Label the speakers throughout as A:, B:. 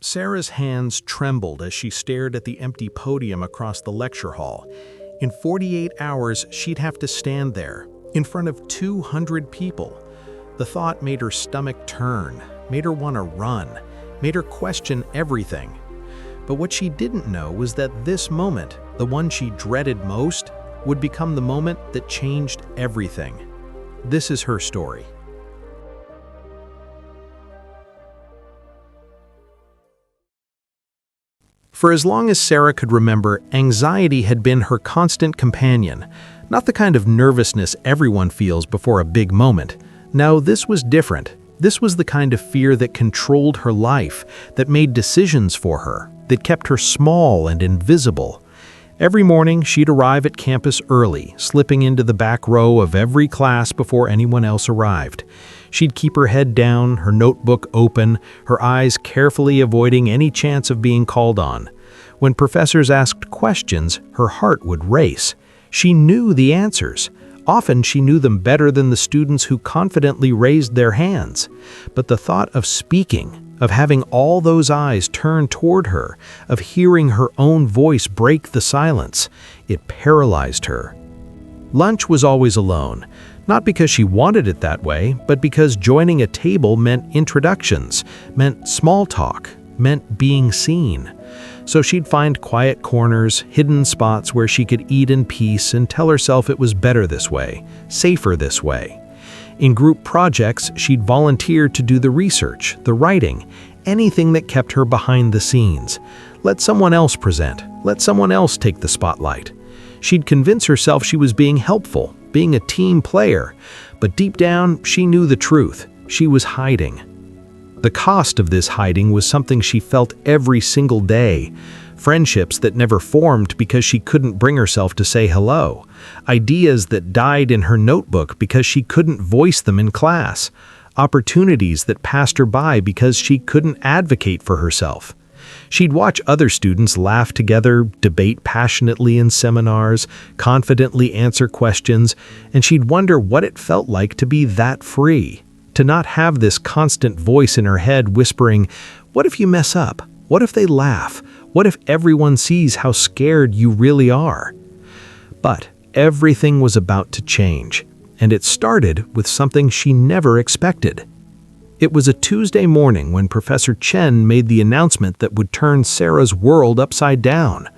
A: Sarah's hands trembled as she stared at the empty podium across the lecture hall. In 48 hours, she'd have to stand there, in front of 200 people. The thought made her stomach turn, made her want to run, made her question everything. But what she didn't know was that this moment, the one she dreaded most, would become the moment that changed everything. This is her story. For as long as Sarah could remember, anxiety had been her constant companion, not the kind of nervousness everyone feels before a big moment. No, this was different. This was the kind of fear that controlled her life, that made decisions for her, that kept her small and invisible. Every morning, she'd arrive at campus early, slipping into the back row of every class before anyone else arrived. She'd keep her head down, her notebook open, her eyes carefully avoiding any chance of being called on. When professors asked questions, her heart would race. She knew the answers. Often she knew them better than the students who confidently raised their hands. But the thought of speaking, of having all those eyes turn toward her, of hearing her own voice break the silence, it paralyzed her. Lunch was always alone, not because she wanted it that way, but because joining a table meant introductions, meant small talk, meant being seen. So she'd find quiet corners, hidden spots where she could eat in peace and tell herself it was better this way, safer this way. In group projects, she'd volunteer to do the research, the writing, anything that kept her behind the scenes. Let someone else present. Let someone else take the spotlight. She'd convince herself she was being helpful, being a team player, but deep down, she knew the truth. She was hiding. The cost of this hiding was something she felt every single day. Friendships that never formed because she couldn't bring herself to say hello. Ideas that died in her notebook because she couldn't voice them in class. Opportunities that passed her by because she couldn't advocate for herself. She'd watch other students laugh together, debate passionately in seminars, confidently answer questions, and she'd wonder what it felt like to be that free, to not have this constant voice in her head whispering, "What if you mess up? What if they laugh? What if everyone sees how scared you really are?" But everything was about to change, and it started with something she never expected. It was a Tuesday morning when Professor Chen made the announcement that would turn Sarah's world upside down.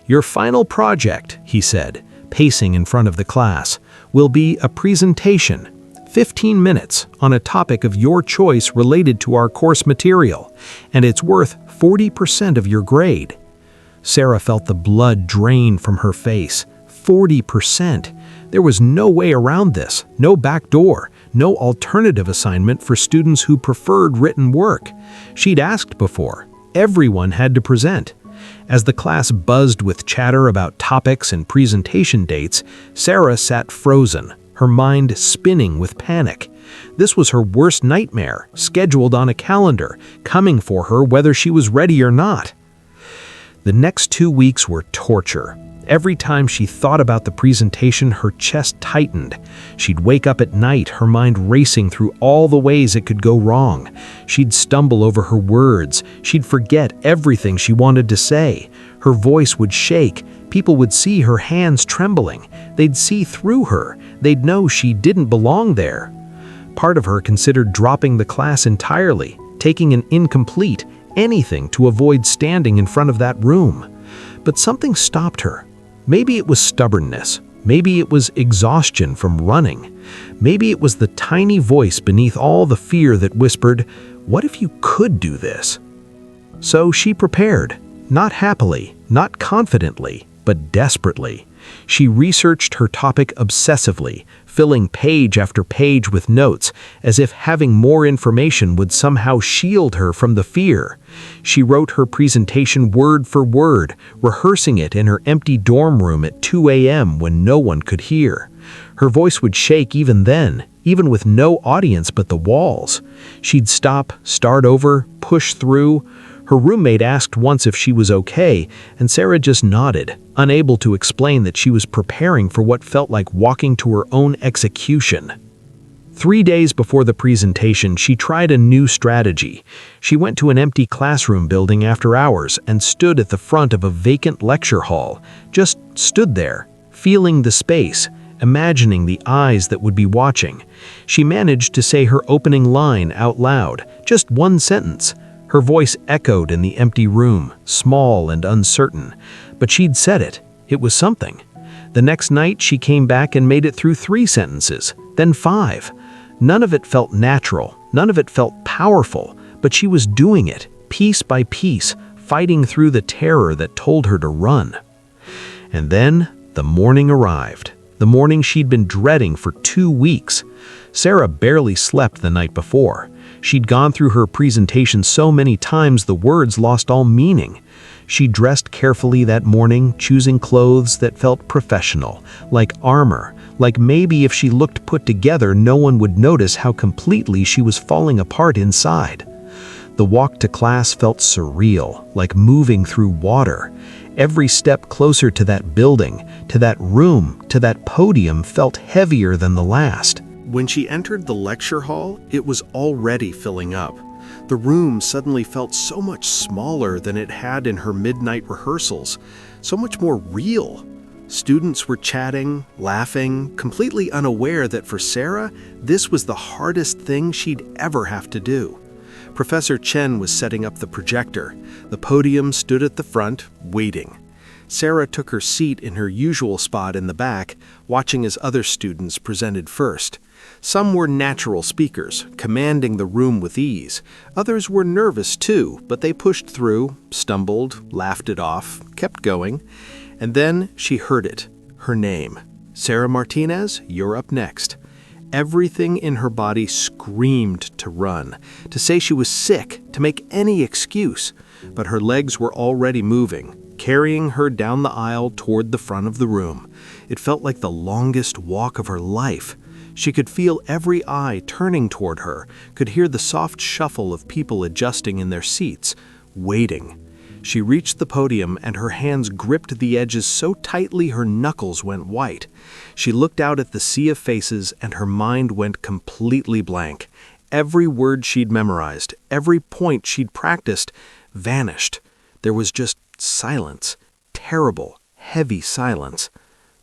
A: "Your final project," he said, pacing in front of the class, "will be a presentation, 15 minutes, on a topic of your choice related to our course material, and it's worth 40% of your grade." Sarah felt the blood drain from her face. 40%. There was no way around this, no back door, no alternative assignment for students who preferred written work. She'd asked before. Everyone had to present. As the class buzzed with chatter about topics and presentation dates, Sarah sat frozen, her mind spinning with panic. This was her worst nightmare, scheduled on a calendar, coming for her whether she was ready or not. The next 2 weeks were torture. Every time she thought about the presentation, her chest tightened. She'd wake up at night, her mind racing through all the ways it could go wrong. She'd stumble over her words. She'd forget everything she wanted to say. Her voice would shake. People would see her hands trembling. They'd see through her. They'd know she didn't belong there. Part of her considered dropping the class entirely, taking an incomplete, anything to avoid standing in front of that room. But something stopped her. Maybe it was stubbornness. Maybe it was exhaustion from running. Maybe it was the tiny voice beneath all the fear that whispered, "What if you could do this?" So she prepared, not happily, not confidently, but desperately. She researched her topic obsessively, filling page after page with notes, as if having more information would somehow shield her from the fear. She wrote her presentation word for word, rehearsing it in her empty dorm room at 2 a.m. when no one could hear. Her voice would shake even then, even with no audience but the walls. She'd stop, start over, push through. Her roommate asked once if she was okay, and Sarah just nodded, unable to explain that she was preparing for what felt like walking to her own execution. 3 days before the presentation, she tried a new strategy. She went to an empty classroom building after hours and stood at the front of a vacant lecture hall. Just stood there, feeling the space, imagining the eyes that would be watching. She managed to say her opening line out loud, just one sentence. Her voice echoed in the empty room, small and uncertain. But she'd said it. It was something. The next night, she came back and made it through 3 sentences, then 5. None of it felt natural, none of it felt powerful, but she was doing it, piece by piece, fighting through the terror that told her to run. And then the morning arrived, the morning she'd been dreading for 2 weeks. Sarah barely slept the night before. She'd gone through her presentation so many times the words lost all meaning. She dressed carefully that morning, choosing clothes that felt professional, like armor, like maybe if she looked put together, no one would notice how completely she was falling apart inside. The walk to class felt surreal, like moving through water. Every step closer to that building, to that room, to that podium felt heavier than the last.
B: When she entered the lecture hall, it was already filling up. The room suddenly felt so much smaller than it had in her midnight rehearsals, so much more real. Students were chatting, laughing, completely unaware that for Sarah, this was the hardest thing she'd ever have to do. Professor Chen was setting up the projector. The podium stood at the front, waiting. Sarah took her seat in her usual spot in the back, watching as other students presented first. Some were natural speakers, commanding the room with ease. Others were nervous too, but they pushed through, stumbled, laughed it off, kept going. And then she heard it, her name. Sarah Martinez, you're up next. Everything in her body screamed to run, to say she was sick, to make any excuse. But her legs were already moving, carrying her down the aisle toward the front of the room. It felt like the longest walk of her life. She could feel every eye turning toward her, could hear the soft shuffle of people adjusting in their seats, waiting. She reached the podium and her hands gripped the edges so tightly her knuckles went white. She looked out at the sea of faces and her mind went completely blank. Every word she'd memorized, every point she'd practiced, vanished. There was just silence, terrible, heavy silence.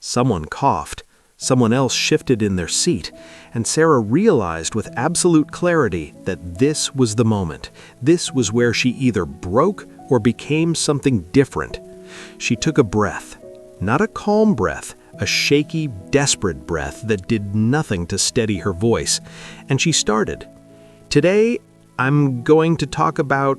B: Someone coughed. Someone else shifted in their seat, and Sarah realized with absolute clarity that this was the moment. This was where she either broke or became something different. She took a breath, not a calm breath, a shaky, desperate breath that did nothing to steady her voice, and she started. Today, I'm going to talk about...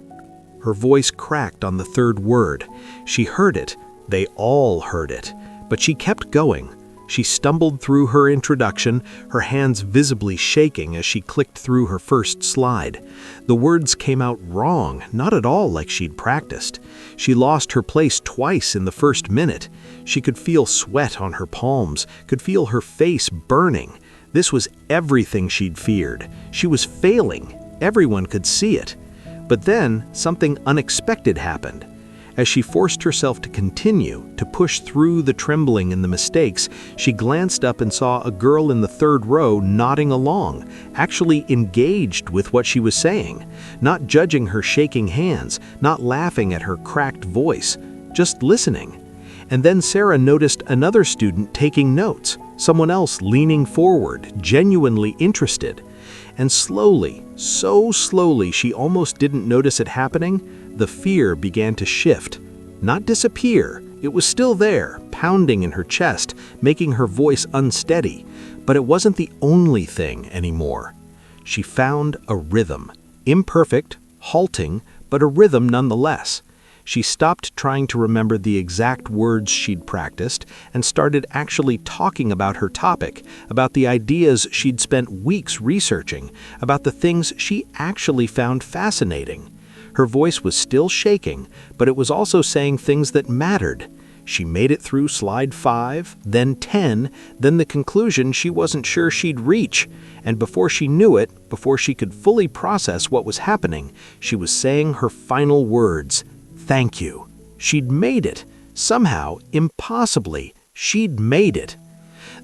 B: Her voice cracked on the third word. She heard it. They all heard it. But she kept going. She stumbled through her introduction, her hands visibly shaking as she clicked through her first slide. The words came out wrong, not at all like she'd practiced. She lost her place twice in the first minute. She could feel sweat on her palms, could feel her face burning. This was everything she'd feared. She was failing. Everyone could see it. But then something unexpected happened. As she forced herself to continue, to push through the trembling and the mistakes, she glanced up and saw a girl in the third row nodding along, actually engaged with what she was saying, not judging her shaking hands, not laughing at her cracked voice, just listening. And then Sarah noticed another student taking notes, someone else leaning forward, genuinely interested. And slowly, so slowly she almost didn't notice it happening, the fear began to shift. Not disappear, it was still there, pounding in her chest, making her voice unsteady. But it wasn't the only thing anymore. She found a rhythm, imperfect, halting, but a rhythm nonetheless. She stopped trying to remember the exact words she'd practiced and started actually talking about her topic, about the ideas she'd spent weeks researching, about the things she actually found fascinating. Her voice was still shaking, but it was also saying things that mattered. She made it through slide 5, then 10, then the conclusion she wasn't sure she'd reach. And before she knew it, before she could fully process what was happening, she was saying her final words. Thank you. She'd made it. Somehow, impossibly, she'd made it.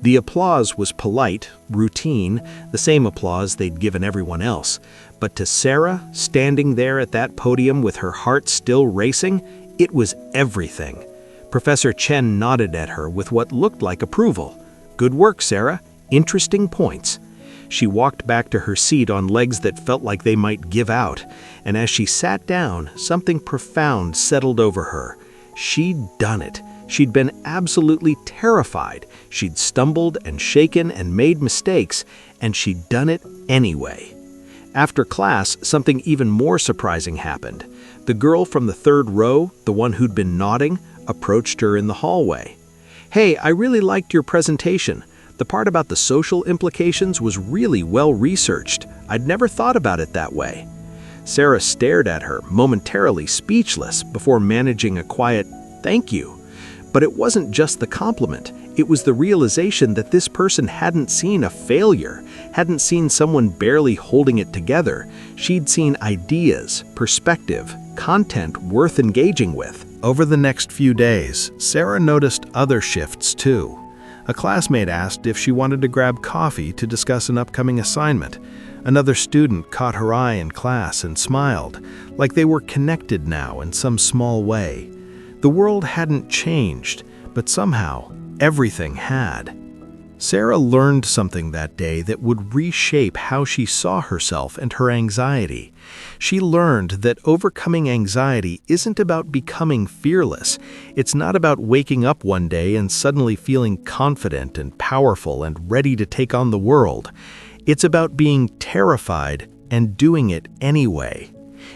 B: The applause was polite, routine, the same applause they'd given everyone else. But to Sarah, standing there at that podium with her heart still racing, it was everything. Professor Chen nodded at her with what looked like approval. "Good work, Sarah. Interesting points." She walked back to her seat on legs that felt like they might give out, and as she sat down, something profound settled over her. She'd done it. She'd been absolutely terrified. She'd stumbled and shaken and made mistakes, and she'd done it anyway. After class, something even more surprising happened. The girl from the third row, the one who'd been nodding, approached her in the hallway. "Hey, I really liked your presentation. The part about the social implications was really well researched. I'd never thought about it that way." Sarah stared at her, momentarily speechless, before managing a quiet, "Thank you." But it wasn't just the compliment. It was the realization that this person hadn't seen a failure, hadn't seen someone barely holding it together. She'd seen ideas, perspective, content worth engaging with. Over the next few days, Sarah noticed other shifts too. A classmate asked if she wanted to grab coffee to discuss an upcoming assignment. Another student caught her eye in class and smiled, like they were connected now in some small way. The world hadn't changed, but somehow everything had. Sarah learned something that day that would reshape how she saw herself and her anxiety. She learned that overcoming anxiety isn't about becoming fearless. It's not about waking up one day and suddenly feeling confident and powerful and ready to take on the world. It's about being terrified and doing it anyway.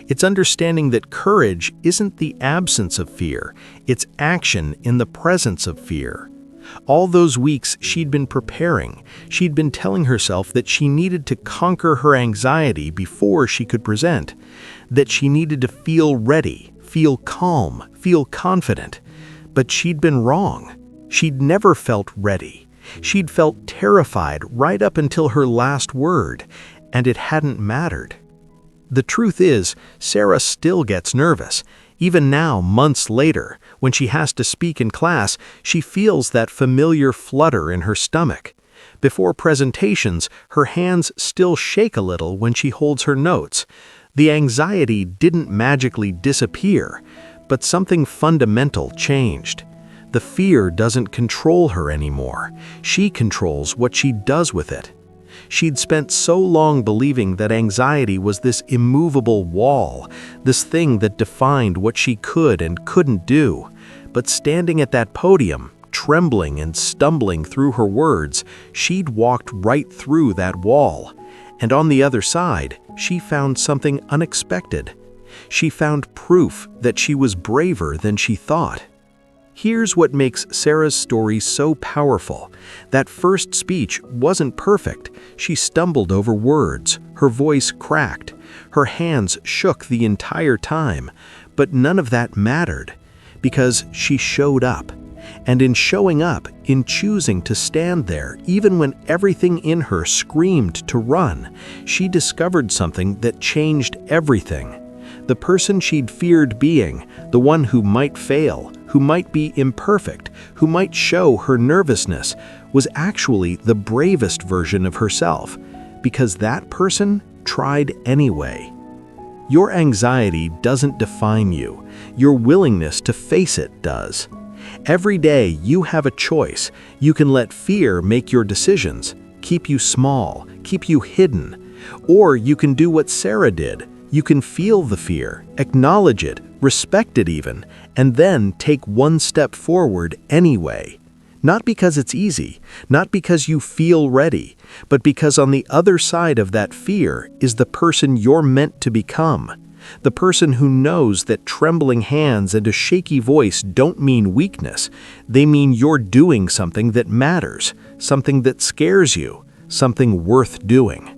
B: It's understanding that courage isn't the absence of fear, it's action in the presence of fear. All those weeks she'd been preparing. She'd been telling herself that she needed to conquer her anxiety before she could present, that she needed to feel ready, feel calm, feel confident. But she'd been wrong. She'd never felt ready. She'd felt terrified right up until her last word, and it hadn't mattered. The truth is, Sarah still gets nervous. Even now, months later, when she has to speak in class, she feels that familiar flutter in her stomach. Before presentations, her hands still shake a little when she holds her notes. The anxiety didn't magically disappear, but something fundamental changed. The fear doesn't control her anymore. She controls what she does with it. She'd spent so long believing that anxiety was this immovable wall, this thing that defined what she could and couldn't do. But standing at that podium, trembling and stumbling through her words, she'd walked right through that wall. And on the other side, she found something unexpected. She found proof that she was braver than she thought. Here's what makes Sarah's story so powerful. That first speech wasn't perfect. She stumbled over words. Her voice cracked. Her hands shook the entire time. But none of that mattered, because she showed up. And in showing up, in choosing to stand there, even when everything in her screamed to run, she discovered something that changed everything. The person she'd feared being, the one who might fail, who might be imperfect, who might show her nervousness, was actually the bravest version of herself, because that person tried anyway. Your anxiety doesn't define you. Your willingness to face it does. Every day you have a choice. You can let fear make your decisions, keep you small, keep you hidden. Or you can do what Sarah did. You can feel the fear, acknowledge it, respect it even, and then take one step forward anyway. Not because it's easy, not because you feel ready, but because on the other side of that fear is the person you're meant to become. The person who knows that trembling hands and a shaky voice don't mean weakness. They mean you're doing something that matters, something that scares you, something worth doing.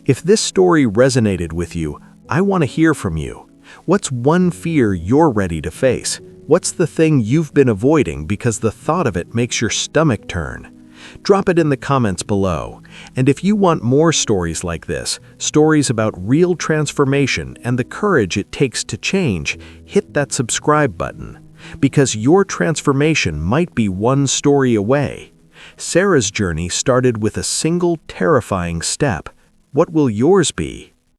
B: If this story resonated with you, I want to hear from you. What's one fear you're ready to face? What's the thing you've been avoiding because the thought of it makes your stomach turn? Drop it in the comments below. And if you want more stories like this, stories about real transformation and the courage it takes to change, hit that subscribe button. Because your transformation might be one story away. Sarah's journey started with a single terrifying step. What will yours be?